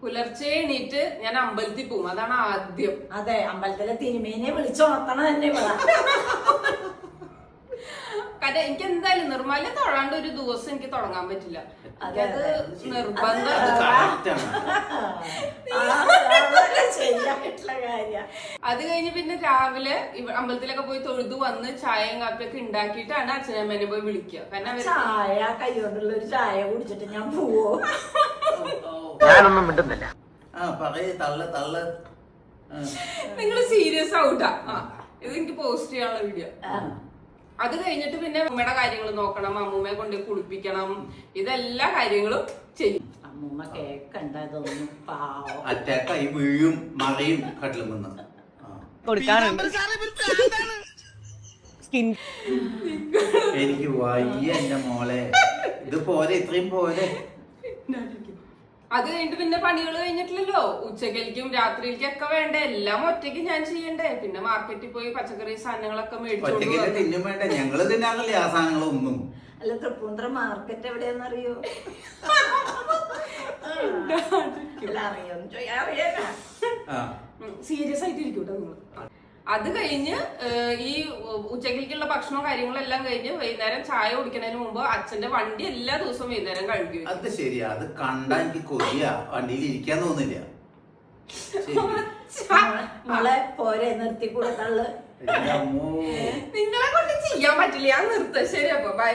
പുലർച്ചെ എണീറ്റ് ഞാൻ അമ്പലത്തിൽ പോകും. അതാണ് ആദ്യം. അതെ, അമ്പലത്തിലെ തിരുമേനെ വിളിച്ചുണർത്തണം തന്നെ ഇവിടെ. കാരണം എനിക്ക് എന്തായാലും നിർമ്മാല്യ തൊഴാണ്ട് ഒരു ദിവസം എനിക്ക് തുടങ്ങാൻ പറ്റില്ല. അത് നിർബന്ധം. അത് കഴിഞ്ഞ് പിന്നെ രാവിലെ അമ്പലത്തിലൊക്കെ പോയി തൊഴുതു വന്ന് ചായയും കാപ്പിയൊക്കെ ഉണ്ടാക്കിയിട്ടാണ് അച്ഛനമ്മേനെ പോയി വിളിക്കുക. കാരണം ചായ കൈകൊണ്ടുള്ള ഒരു ചായ കുടിച്ചിട്ട് ഞാൻ പോവോ? ഞാനൊന്നും മിണ്ടുന്നില്ല. നിങ്ങള് സീരിയസ് ഔട്ടാ. ഇത് എനിക്ക് പോസ്റ്റ് ചെയ്യാനുള്ള വീഡിയോ. അത് കഴിഞ്ഞിട്ട് പിന്നെ അമ്മയുടെ കാര്യങ്ങൾ നോക്കണം, അമ്മൂമ്മയെ കൊണ്ട് കുളിപ്പിക്കണം, ഇതെല്ലാ കാര്യങ്ങളും ചെയ്യും. അമ്മൂമ്മ കേക്കണ്ടതൊന്നും പാവം. അറ്റാക്കായി വീഴും മറയും കട്ടിലും വന്ന് എനിക്ക് വയ്യ എന്റെ മോളെ. ഇത് പോലെ ഇത്രയും പോലെ. അത് കഴിഞ്ഞിട്ട് പിന്നെ പണികൾ കഴിഞ്ഞിട്ടില്ലല്ലോ. ഉച്ചക്കലിക്കും രാത്രിയിലേക്കും ഒക്കെ വേണ്ട, എല്ലാം ഒറ്റയ്ക്ക് ഞാൻ ചെയ്യണ്ടേ. പിന്നെ മാർക്കറ്റിൽ പോയി പച്ചക്കറി സാധനങ്ങളൊക്കെ ഒറ്റയ്ക്ക് തിന്നും വേണ്ട, ഞങ്ങള് തിന്നാറില്ല ആ സാധനങ്ങളൊന്നും. അല്ല, തൃപ്പൂണിത്തുറ മാർക്കറ്റ് എവിടെയാന്നറിയോ? സീരിയസ് ആയിട്ട് ഇരിക്കൂട്ടോ നിങ്ങള്. അത് കഴിഞ്ഞ് ഈ ഉച്ചക്കലേക്കുള്ള ഭക്ഷണവും കാര്യങ്ങളെല്ലാം കഴിഞ്ഞ് വൈകുന്നേരം ചായ കുടിക്കുന്നതിന് മുമ്പ് അച്ഛന്റെ വണ്ടി എല്ലാ ദിവസവും വൈകുന്നേരം കഴുകി. അത് ശരിയാ, അത് കണ്ടാ എനിക്ക് കൊതിയാ, വണ്ടിയിൽ ഇരിക്കാൻ തോന്നില്ല. മോളെ പോരെ, നിർത്തിക്കൂടെ തള്ളു. നിങ്ങളെ കൊണ്ട് ചെയ്യാൻ പറ്റില്ല, ഞാൻ നിർത്താം. ശരി, അപ്പൊ ബൈ.